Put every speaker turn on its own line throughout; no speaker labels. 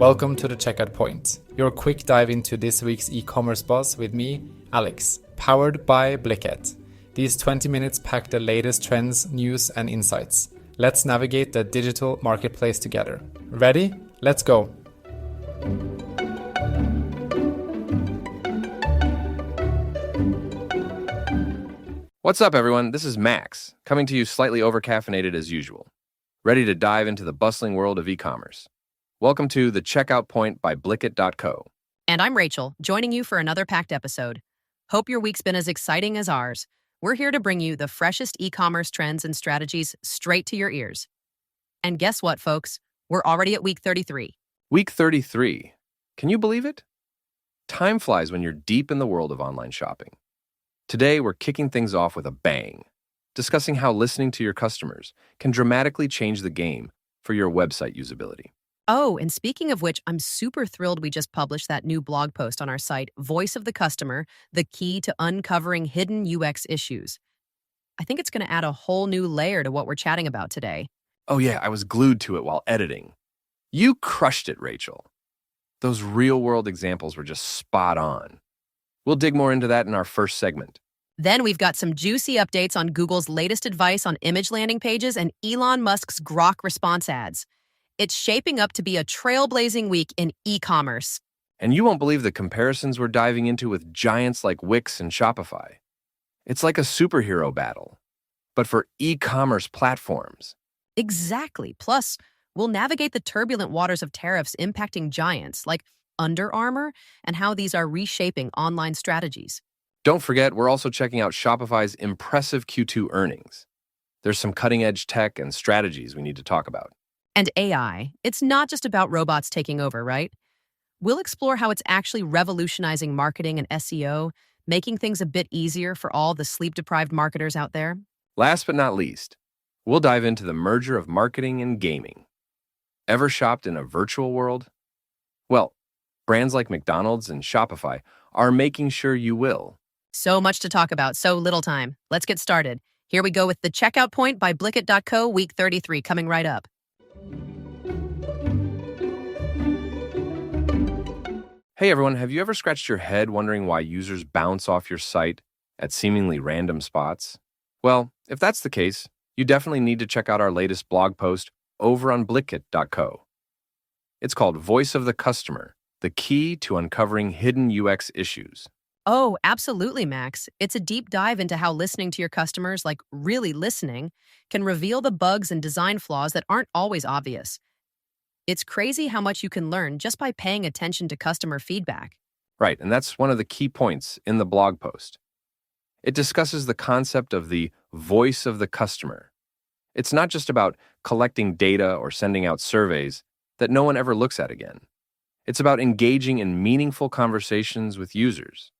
Welcome to the Checkout Point, your quick dive into this week's e-commerce buzz with me, Alex, powered by Blicket. These 20 minutes pack the latest trends, news, and insights. Let's navigate the digital marketplace together. Ready? Let's go!
What's up, everyone? This is Max, coming to you slightly overcaffeinated as usual, ready to dive into the bustling world of e-commerce. Welcome to the Checkout Point by Blicket.co.
And I'm Rachel, joining you for another packed episode. Hope your week's been as exciting as ours. We're here to bring you the freshest e-commerce trends and strategies straight to your ears. And guess what, folks? We're already at week 33.
Week 33. Can you believe it? Time flies when you're deep in the world of online shopping. Today, we're kicking things off with a bang, discussing how listening to your customers can dramatically change the game for your website usability.
Oh, and speaking of which, I'm super thrilled we just published that new blog post on our site, Voice of the Customer, the key to uncovering hidden UX issues. I think it's going to add a whole new layer to what we're chatting about today.
Oh yeah, I was glued to it while editing. You crushed it, Rachel. Those real-world examples were just spot on. We'll dig more into that in our first segment.
Then we've got some juicy updates on Google's latest advice on image landing pages and Elon Musk's Grok response ads. It's shaping up to be a trailblazing week in e-commerce.
And you won't believe the comparisons we're diving into with giants like Wix and Shopify. It's like a superhero battle, but for e-commerce platforms.
Exactly. Plus, we'll navigate the turbulent waters of tariffs impacting giants like Under Armour and how these are reshaping online strategies.
Don't forget, we're also checking out Shopify's impressive Q2 earnings. There's some cutting-edge tech and strategies we need to talk about.
And AI, it's not just about robots taking over, right? We'll explore how it's actually revolutionizing marketing and SEO, making things a bit easier for all the sleep-deprived marketers out there.
Last but not least, we'll dive into the merger of marketing and gaming. Ever shopped in a virtual world? Well, brands like McDonald's and Shopify are making sure you will.
So much to talk about, so little time. Let's get started. Here we go with the Checkout Point by Blicket.co, week 33, coming right up.
Hey everyone, have you ever scratched your head wondering why users bounce off your site at seemingly random spots? Well, if that's the case, you definitely need to check out our latest blog post over on Blicket.co. It's called Voice of the Customer, the key to uncovering hidden UX issues.
Oh, absolutely, Max. It's a deep dive into how listening to your customers, like really listening, can reveal the bugs and design flaws that aren't always obvious. It's crazy how much you can learn just by paying attention to customer feedback.
Right, and that's one of the key points in the blog post. It discusses the concept of the voice of the customer. It's not just about collecting data or sending out surveys that no one ever looks at again. It's about engaging in meaningful conversations with users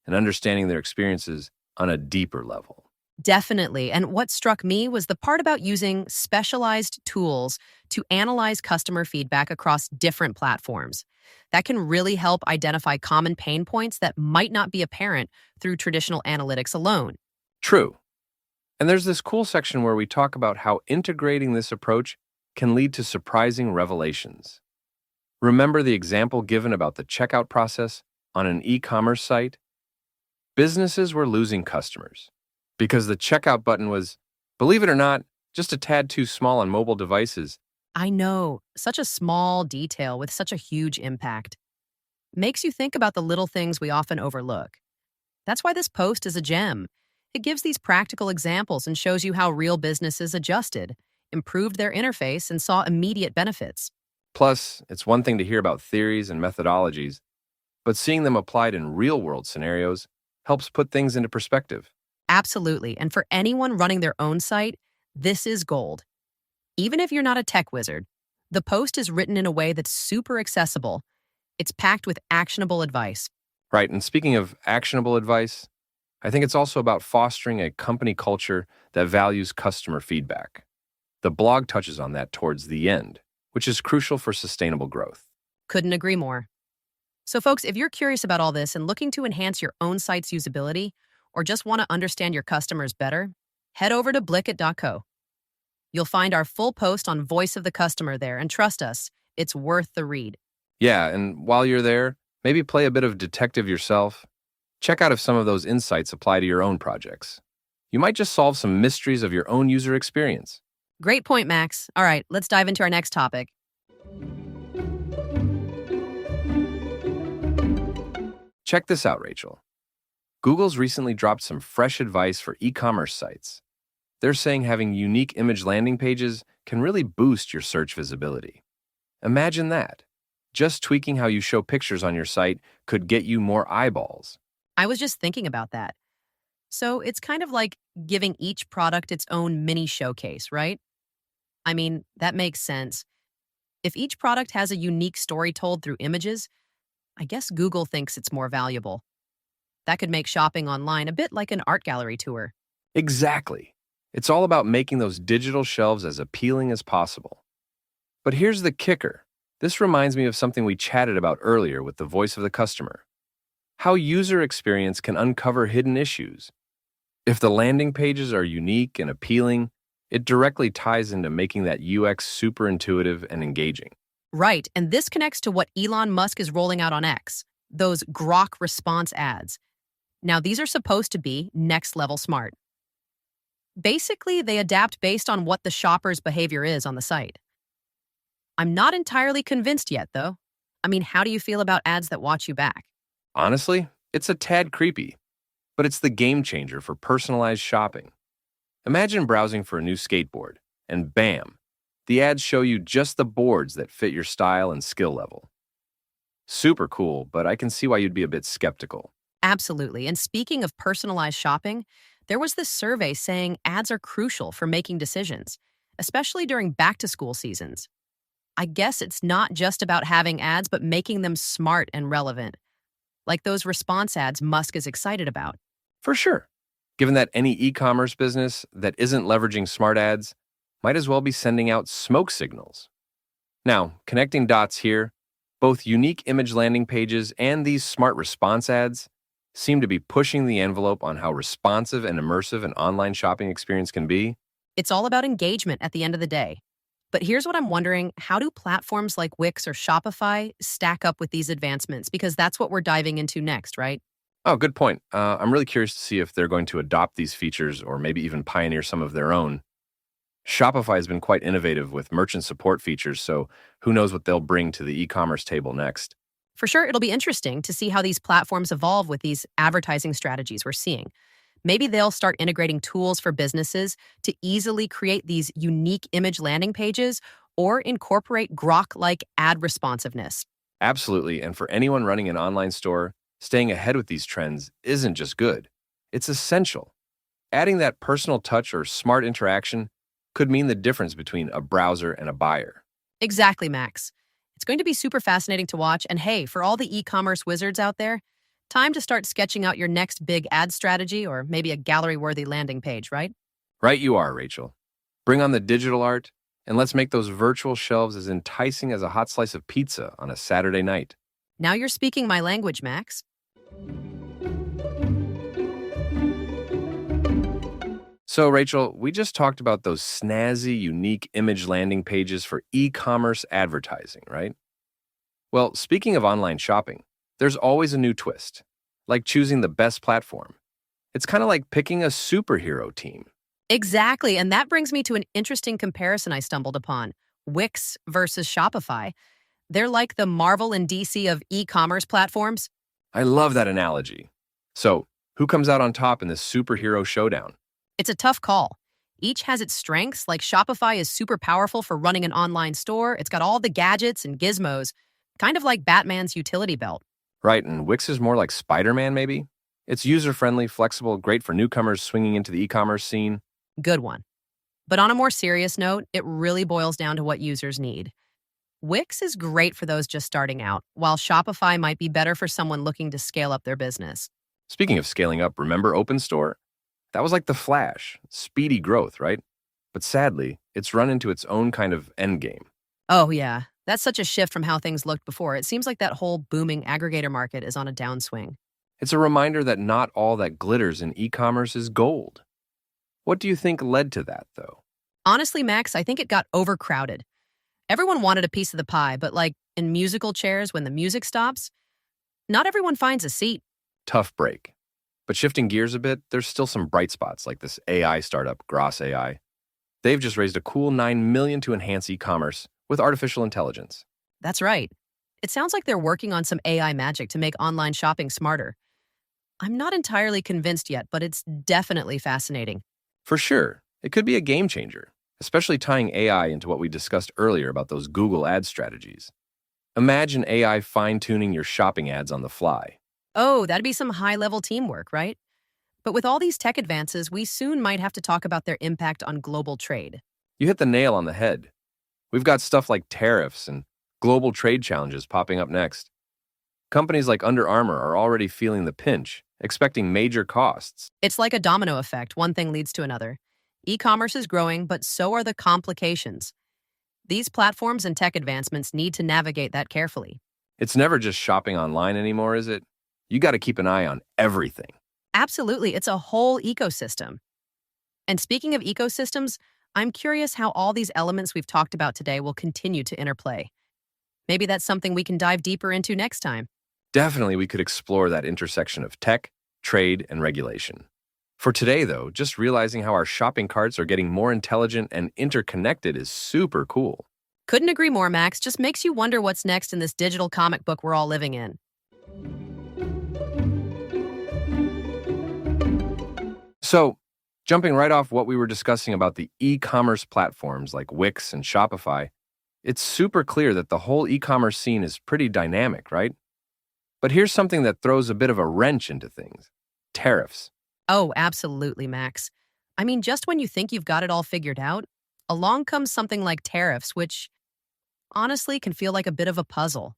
and understanding their experiences on a deeper level.
Definitely. And what struck me was the part about using specialized tools to analyze customer feedback across different platforms. That can really help identify common pain points that might not be apparent through traditional analytics alone.
True. And there's this cool section where we talk about how integrating this approach can lead to surprising revelations. Remember the example given about the checkout process on an e-commerce site? Businesses were losing customers because the checkout button was, believe it or not, just a tad too small on mobile devices.
I know, such a small detail with such a huge impact. Makes you think about the little things we often overlook. That's why this post is a gem. It gives these practical examples and shows you how real businesses adjusted, improved their interface, and saw immediate benefits.
Plus, it's one thing to hear about theories and methodologies, but seeing them applied in real-world scenarios helps put things into perspective.
Absolutely. And for anyone running their own site, this is gold. Even if you're not a tech wizard, the post is written in a way that's super accessible. It's packed with actionable advice.
Right, and speaking of actionable advice, I think it's also about fostering a company culture that values customer feedback. The blog touches on that towards the end, which is crucial for sustainable growth.
Couldn't agree more. So folks, if you're curious about all this and looking to enhance your own site's usability or just want to understand your customers better, head over to Blicket.co. You'll find our full post on Voice of the Customer there, and trust us, it's worth the read.
Yeah, and while you're there, maybe play a bit of detective yourself. Check out if some of those insights apply to your own projects. You might just solve some mysteries of your own user experience.
Great point, Max. All right, let's dive into our next topic.
Check this out, Rachel. Google's recently dropped some fresh advice for e-commerce sites. They're saying having unique image landing pages can really boost your search visibility. Imagine that. Just tweaking how you show pictures on your site could get you more eyeballs.
I was just thinking about that. So it's kind of like giving each product its own mini showcase, right? I mean, that makes sense. If each product has a unique story told through images, I guess Google thinks it's more valuable. That could make shopping online a bit like an art gallery tour.
Exactly. It's all about making those digital shelves as appealing as possible. But here's the kicker. This reminds me of something we chatted about earlier with the voice of the customer. How user experience can uncover hidden issues. If the landing pages are unique and appealing, it directly ties into making that UX super intuitive and engaging.
Right, and this connects to what Elon Musk is rolling out on X, those Grok response ads. Now, these are supposed to be next level smart. Basically, they adapt based on what the shopper's behavior is on the site. I'm not entirely convinced yet, though. I mean, how do you feel about ads that watch you back?
Honestly, it's a tad creepy, but it's the game changer for personalized shopping. Imagine browsing for a new skateboard, and bam, the ads show you just the boards that fit your style and skill level. Super cool, but I can see why you'd be a bit skeptical.
Absolutely. And speaking of personalized shopping, there was this survey saying ads are crucial for making decisions, especially during back-to-school seasons. I guess it's not just about having ads, but making them smart and relevant, like those response ads Musk is excited about.
For sure. Given that any e-commerce business that isn't leveraging smart ads might as well be sending out smoke signals. Now, connecting dots here, both unique image landing pages and these smart response ads seem to be pushing the envelope on how responsive and immersive an online shopping experience can be.
It's all about engagement at the end of the day. But here's what I'm wondering, how do platforms like Wix or Shopify stack up with these advancements? Because that's what we're diving into next, right?
Oh, good point. I'm really curious to see if they're going to adopt these features or maybe even pioneer some of their own. Shopify has been quite innovative with merchant support features, so who knows what they'll bring to the e-commerce table next.
For sure, it'll be interesting to see how these platforms evolve with these advertising strategies we're seeing. Maybe they'll start integrating tools for businesses to easily create these unique image landing pages or incorporate Grok-like ad responsiveness.
Absolutely, and for anyone running an online store, staying ahead with these trends isn't just good. It's essential. Adding that personal touch or smart interaction could mean the difference between a browser and a buyer.
Exactly, Max. It's going to be super fascinating to watch. And hey, for all the e-commerce wizards out there, time to start sketching out your next big ad strategy or maybe a gallery-worthy landing page, right?
Right you are, Rachel. Bring on the digital art, and let's make those virtual shelves as enticing as a hot slice of pizza on a Saturday night.
Now you're speaking my language, Max.
So, Rachel, we just talked about those snazzy, unique image landing pages for e-commerce advertising, right? Well, speaking of online shopping, there's always a new twist, like choosing the best platform. It's kind of like picking a superhero team.
Exactly, and that brings me to an interesting comparison I stumbled upon. Wix versus Shopify. They're like the Marvel and DC of e-commerce platforms.
I love that analogy. So, who comes out on top in this superhero showdown?
It's a tough call. Each has its strengths, like Shopify is super powerful for running an online store. It's got all the gadgets and gizmos, kind of like Batman's utility belt.
Right, and Wix is more like Spider-Man, maybe? It's user-friendly, flexible, great for newcomers swinging into the e-commerce scene.
Good one. But on a more serious note, it really boils down to what users need. Wix is great for those just starting out, while Shopify might be better for someone looking to scale up their business.
Speaking of scaling up, remember Open Store? That was like the Flash, speedy growth, right? But sadly, it's run into its own kind of endgame.
Oh, yeah. That's such a shift from how things looked before. It seems like that whole booming aggregator market is on a downswing.
It's a reminder that not all that glitters in e-commerce is gold. What do you think led to that, though?
Honestly, Max, I think it got overcrowded. Everyone wanted a piece of the pie, but like in musical chairs, when the music stops, not everyone finds a seat.
Tough break. But shifting gears a bit, there's still some bright spots like this AI startup, Gross AI. They've just raised a cool $9 million to enhance e-commerce with artificial intelligence.
That's right. It sounds like they're working on some AI magic to make online shopping smarter. I'm not entirely convinced yet, but it's definitely fascinating.
For sure, it could be a game changer, especially tying AI into what we discussed earlier about those Google ad strategies. Imagine AI fine-tuning your shopping ads on the fly.
Oh, that'd be some high-level teamwork, right? But with all these tech advances, we soon might have to talk about their impact on global trade.
You hit the nail on the head. We've got stuff like tariffs and global trade challenges popping up next. Companies like Under Armour are already feeling the pinch, expecting major costs.
It's like a domino effect. One thing leads to another. E-commerce is growing, but so are the complications. These platforms and tech advancements need to navigate that carefully.
It's never just shopping online anymore, is it? You got to keep an eye on everything.
Absolutely, it's a whole ecosystem. And speaking of ecosystems, I'm curious how all these elements we've talked about today will continue to interplay. Maybe that's something we can dive deeper into next time.
Definitely, we could explore that intersection of tech, trade, and regulation. For today, though, just realizing how our shopping carts are getting more intelligent and interconnected is super cool.
Couldn't agree more, Max. Just makes you wonder what's next in this digital comic book we're all living in.
So, jumping right off what we were discussing about the e-commerce platforms like Wix and Shopify, it's super clear that the whole e-commerce scene is pretty dynamic, right? But here's something that throws a bit of a wrench into things: tariffs.
Oh, absolutely, Max. I mean, just when you think you've got it all figured out, along comes something like tariffs, which honestly can feel like a bit of a puzzle.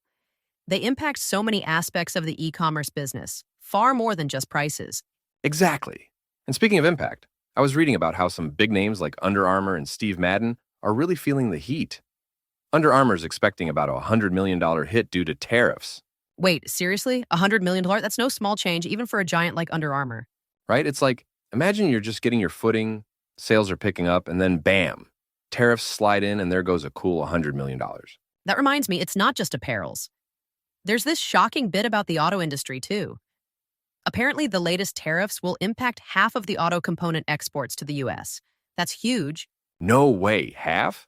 They impact so many aspects of the e-commerce business, far more than just prices.
Exactly. And speaking of impact, I was reading about how some big names like Under Armour and Steve Madden are really feeling the heat. Under Armour is expecting about a $100 million hit due to tariffs.
Wait, seriously? $100 million? That's no small change, even for a giant like Under Armour.
Right? It's like, imagine you're just getting your footing, sales are picking up, and then bam, tariffs slide in and there goes a cool $100 million.
That reminds me, it's not just apparels. There's this shocking bit about the auto industry, too. Apparently, the latest tariffs will impact half of the auto component exports to the U.S. That's huge.
No way, half?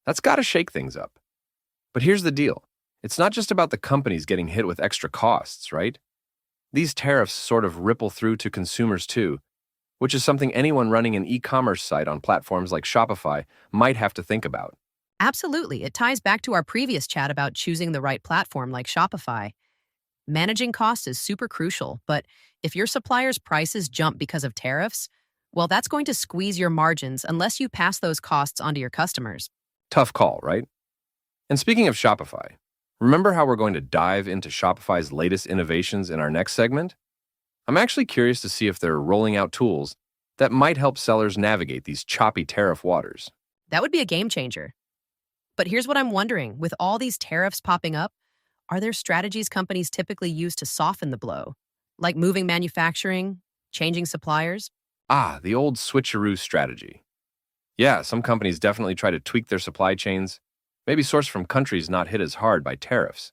That's got to shake things up. But here's the deal. It's not just about the companies getting hit with extra costs, right? These tariffs sort of ripple through to consumers too, which is something anyone running an e-commerce site on platforms like Shopify might have to think about.
Absolutely. It ties back to our previous chat about choosing the right platform like Shopify. Managing costs is super crucial, but if your supplier's prices jump because of tariffs, well, that's going to squeeze your margins unless you pass those costs onto your customers.
Tough call, right? And speaking of Shopify, remember how we're going to dive into Shopify's latest innovations in our next segment? I'm actually curious to see if they're rolling out tools that might help sellers navigate these choppy tariff waters.
That would be a game changer. But here's what I'm wondering. With all these tariffs popping up, are there strategies companies typically use to soften the blow? Like moving manufacturing, changing suppliers?
Ah, the old switcheroo strategy. Yeah, some companies definitely try to tweak their supply chains, maybe source from countries not hit as hard by tariffs.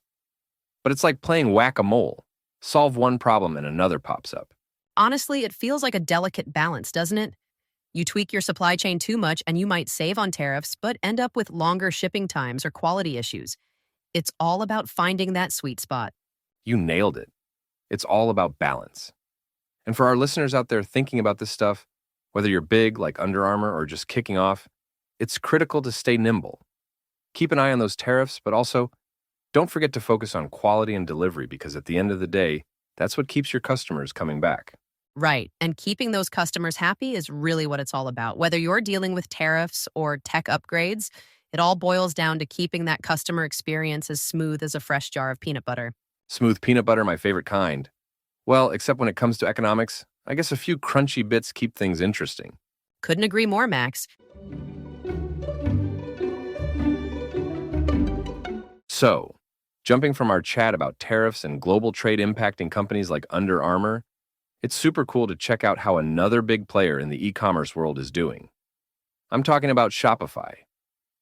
But it's like playing whack-a-mole. Solve one problem and another pops up.
Honestly, it feels like a delicate balance, doesn't it? You tweak your supply chain too much and you might save on tariffs, but end up with longer shipping times or quality issues. It's all about finding that sweet spot.
You nailed it. It's all about balance. And for our listeners out there thinking about this stuff, whether you're big like Under Armour or just kicking off, it's critical to stay nimble. Keep an eye on those tariffs, but also don't forget to focus on quality and delivery because at the end of the day, that's what keeps your customers coming back.
Right. And keeping those customers happy is really what it's all about. Whether you're dealing with tariffs or tech upgrades, it all boils down to keeping that customer experience as smooth as a fresh jar of peanut butter.
Smooth peanut butter, my favorite kind. Well, except when it comes to economics, I guess a few crunchy bits keep things interesting.
Couldn't agree more, Max.
So, jumping from our chat about tariffs and global trade impacting companies like Under Armour, it's super cool to check out how another big player in the e-commerce world is doing. I'm talking about Shopify.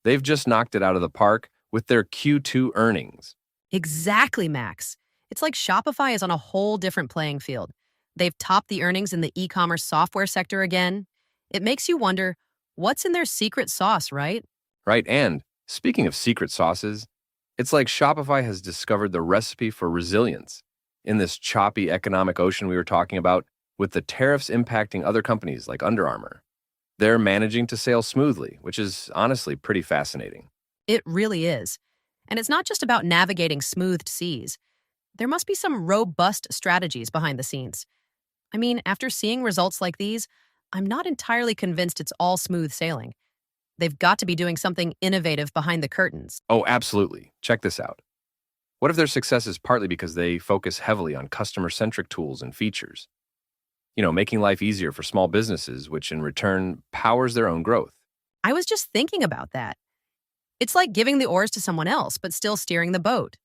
They've just knocked it out of the park with their Q2 earnings.
Exactly, Max. It's like Shopify is on a whole different playing field. They've topped the earnings in the e-commerce software sector again. It makes you wonder what's in their secret sauce, right?
Right? And speaking of secret sauces, it's like Shopify has discovered the recipe for resilience in this choppy economic ocean we were talking about with the tariffs impacting other companies like Under Armour. They're managing to sail smoothly, which is honestly pretty fascinating.
It really is. And it's not just about navigating smoothed seas. There must be some robust strategies behind the scenes. I mean, after seeing results like these, I'm not entirely convinced it's all smooth sailing. They've got to be doing something innovative behind the curtains.
Oh, absolutely. Check this out. What if their success is partly because they focus heavily on customer-centric tools and features? Making life easier for small businesses, which in return powers their own growth.
I was just thinking about that. It's like giving the oars to someone else, but still steering the boat.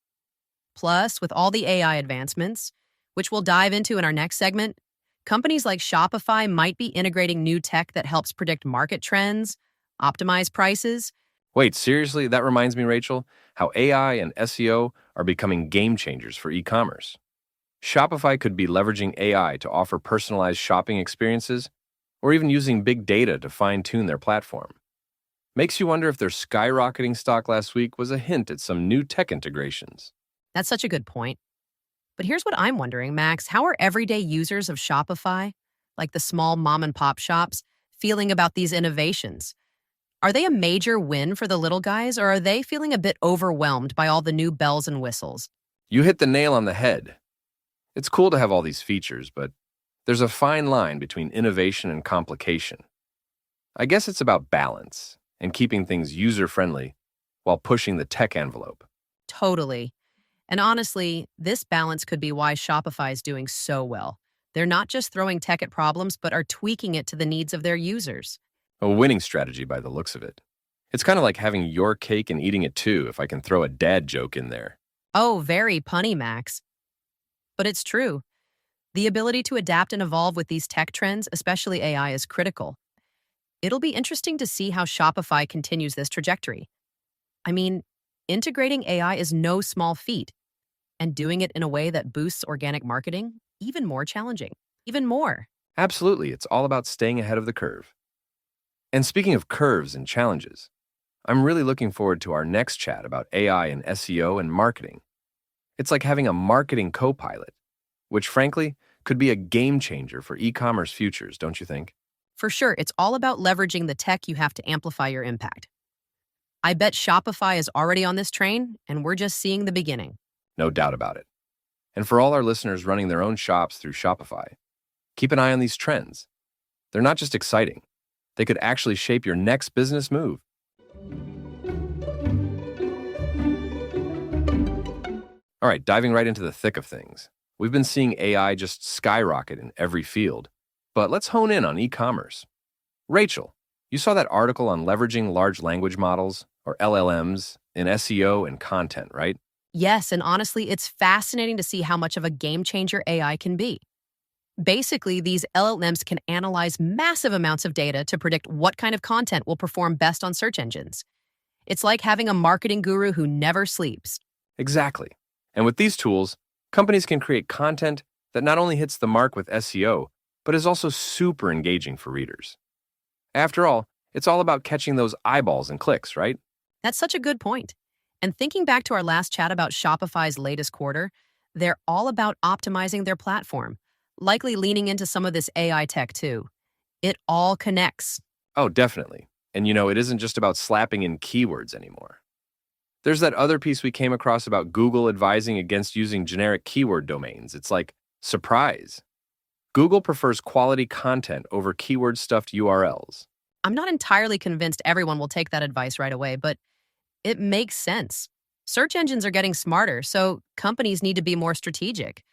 Plus, with all the AI advancements, which we'll dive into in our next segment, companies like Shopify might be integrating new tech that helps predict market trends, optimize prices.
Wait, seriously? That reminds me, Rachel, how AI and SEO are becoming game changers for e-commerce. Shopify could be leveraging AI to offer personalized shopping experiences, or even using big data to fine-tune their platform. Makes you wonder if their skyrocketing stock last week was a hint at some new tech integrations.
That's such a good point. But here's what I'm wondering, Max. How are everyday users of Shopify, like the small mom and pop shops, feeling about these innovations? Are they a major win for the little guys, or are they feeling a bit overwhelmed by all the new bells and whistles?
You hit the nail on the head. It's cool to have all these features, but there's a fine line between innovation and complication. I guess it's about balance and keeping things user-friendly while pushing the tech envelope.
Totally. And honestly, this balance could be why Shopify is doing so well. They're not just throwing tech at problems, but are tweaking it to the needs of their users.
A winning strategy by the looks of it. It's kind of like having your cake and eating it too, if I can throw a dad joke in there.
Oh, very punny, Max. But it's true. The ability to adapt and evolve with these tech trends, especially AI, is critical. It'll be interesting to see how Shopify continues this trajectory. I mean, integrating AI is no small feat, and doing it in a way that boosts organic marketing, even more challenging. Even more.
Absolutely, it's all about staying ahead of the curve. And speaking of curves and challenges, I'm really looking forward to our next chat about AI and SEO and marketing. It's like having a marketing co-pilot, which frankly could be a game changer for e-commerce futures, don't you think?
For sure, it's all about leveraging the tech you have to amplify your impact. I bet Shopify is already on this train, and we're just seeing the beginning.
No doubt about it. And for all our listeners running their own shops through Shopify, keep an eye on these trends. They're not just exciting. They could actually shape your next business move. All right, diving right into the thick of things. We've been seeing AI just skyrocket in every field, but let's hone in on e-commerce. Rachel, you saw that article on leveraging large language models, or LLMs, in SEO and content, right?
Yes, and honestly, it's fascinating to see how much of a game changer AI can be. Basically, these LLMs can analyze massive amounts of data to predict what kind of content will perform best on search engines. It's like having a marketing guru who never sleeps.
Exactly. And with these tools, companies can create content that not only hits the mark with SEO, but is also super engaging for readers. After all, it's all about catching those eyeballs and clicks, right?
That's such a good point. And thinking back to our last chat about Shopify's latest quarter, they're all about optimizing their platform, likely leaning into some of this AI tech too. It all connects.
Oh, definitely. And it isn't just about slapping in keywords anymore. There's that other piece we came across about Google advising against using generic keyword domains. It's like, surprise. Google prefers quality content over keyword-stuffed URLs.
I'm not entirely convinced everyone will take that advice right away, but it makes sense. Search engines are getting smarter, so companies need to be more strategic.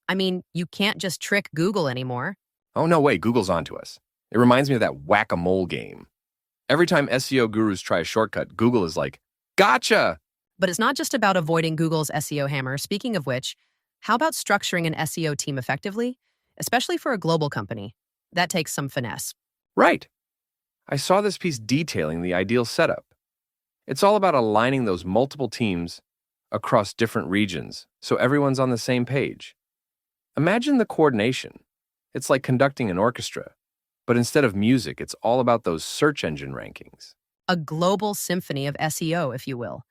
I mean, you can't just trick Google anymore.
Oh, no way, Google's onto us. It reminds me of that whack-a-mole game. Every time SEO gurus try a shortcut, Google is like, gotcha!
But it's not just about avoiding Google's SEO hammer. Speaking of which, how about structuring an SEO team effectively, especially for a global company? That takes some finesse.
Right. I saw this piece detailing the ideal setup. It's all about aligning those multiple teams across different regions so everyone's on the same page. Imagine the coordination. It's like conducting an orchestra, but instead of music, it's all about those search engine rankings.
A global symphony of SEO, if you will.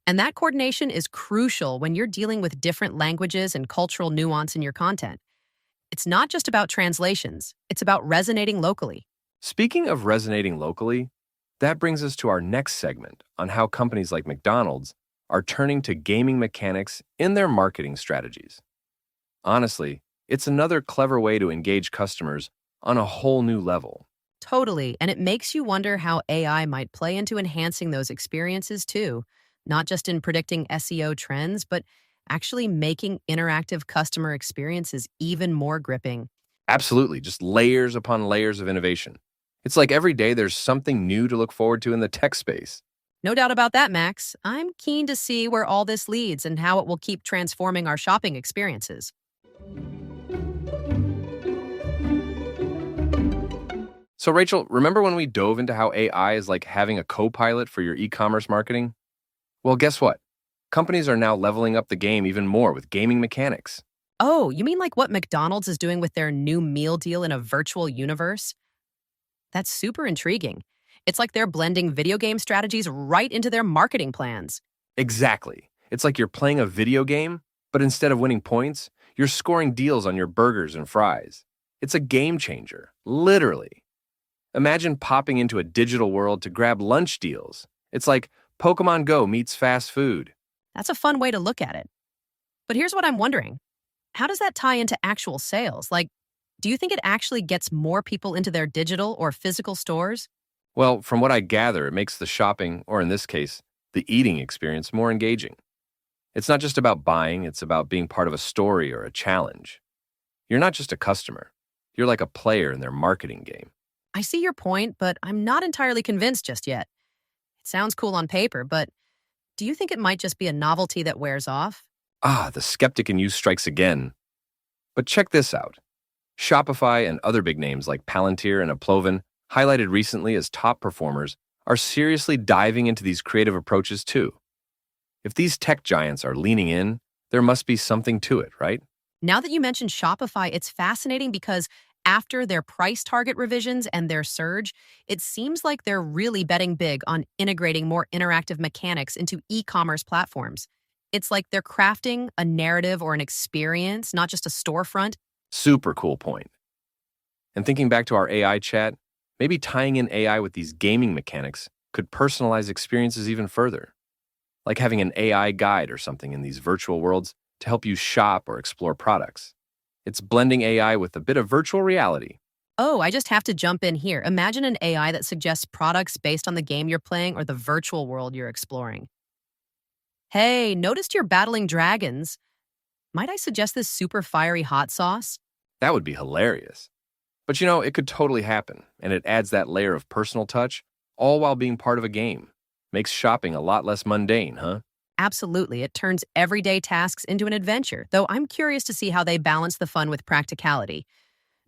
And that coordination is crucial when you're dealing with different languages and cultural nuance in your content. It's not just about translations, it's about resonating locally.
Speaking of resonating locally, that brings us to our next segment on how companies like McDonald's are turning to gaming mechanics in their marketing strategies. Honestly, it's another clever way to engage customers on a whole new level.
Totally, and it makes you wonder how AI might play into enhancing those experiences too, not just in predicting SEO trends, but actually making interactive customer experiences even more gripping.
Absolutely, just layers upon layers of innovation. It's like every day there's something new to look forward to in the tech space.
No doubt about that, Max. I'm keen to see where all this leads and how it will keep transforming our shopping experiences.
So, Rachel, remember when we dove into how AI is like having a co-pilot for your e-commerce marketing? Well, guess what? Companies are now leveling up the game even more with gaming mechanics.
Oh, you mean like what McDonald's is doing with their new meal deal in a virtual universe? That's super intriguing. It's like they're blending video game strategies right into their marketing plans.
Exactly. It's like you're playing a video game, but instead of winning points, you're scoring deals on your burgers and fries. It's a game changer, literally. Imagine popping into a digital world to grab lunch deals. It's like Pokemon Go meets fast food.
That's a fun way to look at it. But here's what I'm wondering. How does that tie into actual sales? Like, do you think it actually gets more people into their digital or physical stores?
Well, from what I gather, it makes the shopping, or in this case, the eating experience, more engaging. It's not just about buying, it's about being part of a story or a challenge. You're not just a customer. You're like a player in their marketing game.
I see your point, but I'm not entirely convinced just yet. It sounds cool on paper, but do you think it might just be a novelty that wears off?
Ah, the skeptic in you strikes again. But check this out. Shopify and other big names like Palantir and Aploven, highlighted recently as top performers, are seriously diving into these creative approaches too. If these tech giants are leaning in, there must be something to it, right?
Now that you mentioned Shopify, it's fascinating because after their price target revisions and their surge, it seems like they're really betting big on integrating more interactive mechanics into e-commerce platforms. It's like they're crafting a narrative or an experience, not just a storefront.
Super cool point. And thinking back to our AI chat, maybe tying in AI with these gaming mechanics could personalize experiences even further. Like having an AI guide or something in these virtual worlds to help you shop or explore products. It's blending AI with a bit of virtual reality.
Oh, I just have to jump in here. Imagine an AI that suggests products based on the game you're playing or the virtual world you're exploring. Hey, noticed you're battling dragons. Might I suggest this super fiery hot sauce?
That would be hilarious. But it could totally happen, and it adds that layer of personal touch, all while being part of a game. Makes shopping a lot less mundane, huh?
Absolutely. It turns everyday tasks into an adventure, though I'm curious to see how they balance the fun with practicality.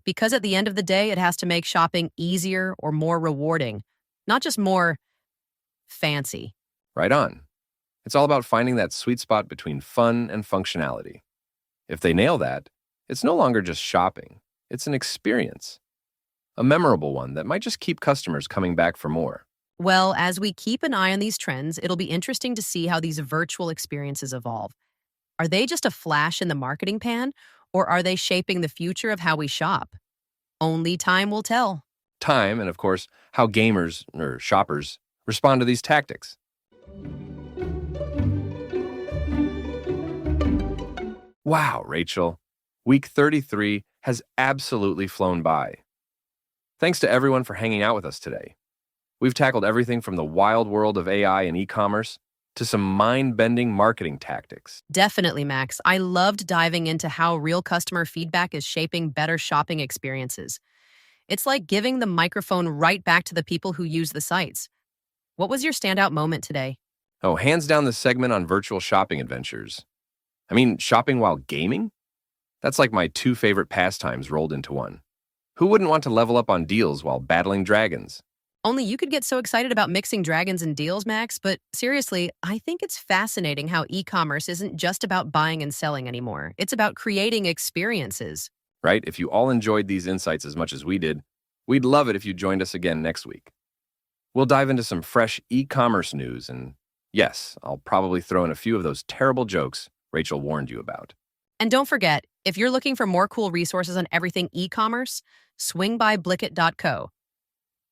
Because at the end of the day, it has to make shopping easier or more rewarding, not just more fancy.
Right on. It's all about finding that sweet spot between fun and functionality. If they nail that, it's no longer just shopping. It's an experience. A memorable one that might just keep customers coming back for more.
Well, as we keep an eye on these trends, it'll be interesting to see how these virtual experiences evolve. Are they just a flash in the marketing pan, or are they shaping the future of how we shop? Only time will tell.
Time, and of course, how gamers, or shoppers, respond to these tactics. Wow, Rachel. Week 33 has absolutely flown by. Thanks to everyone for hanging out with us today. We've tackled everything from the wild world of AI and e-commerce to some mind-bending marketing tactics.
Definitely, Max. I loved diving into how real customer feedback is shaping better shopping experiences. It's like giving the microphone right back to the people who use the sites. What was your standout moment today?
Oh, hands down the segment on virtual shopping adventures. I mean, shopping while gaming? That's like my two favorite pastimes rolled into one. Who wouldn't want to level up on deals while battling dragons?
Only you could get so excited about mixing dragons and deals, Max, but seriously, I think it's fascinating how e-commerce isn't just about buying and selling anymore. It's about creating experiences.
Right? If you all enjoyed these insights as much as we did, we'd love it if you joined us again next week. We'll dive into some fresh e-commerce news, and yes, I'll probably throw in a few of those terrible jokes Rachel warned you about.
And don't forget, if you're looking for more cool resources on everything e-commerce, swing by blicket.co.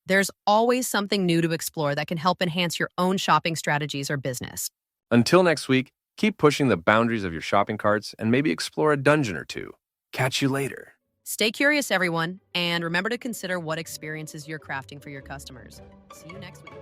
There's always something new to explore that can help enhance your own shopping strategies or business.
Until next week, keep pushing the boundaries of your shopping carts and maybe explore a dungeon or two. Catch you later.
Stay curious, everyone, and remember to consider what experiences you're crafting for your customers. See you next week.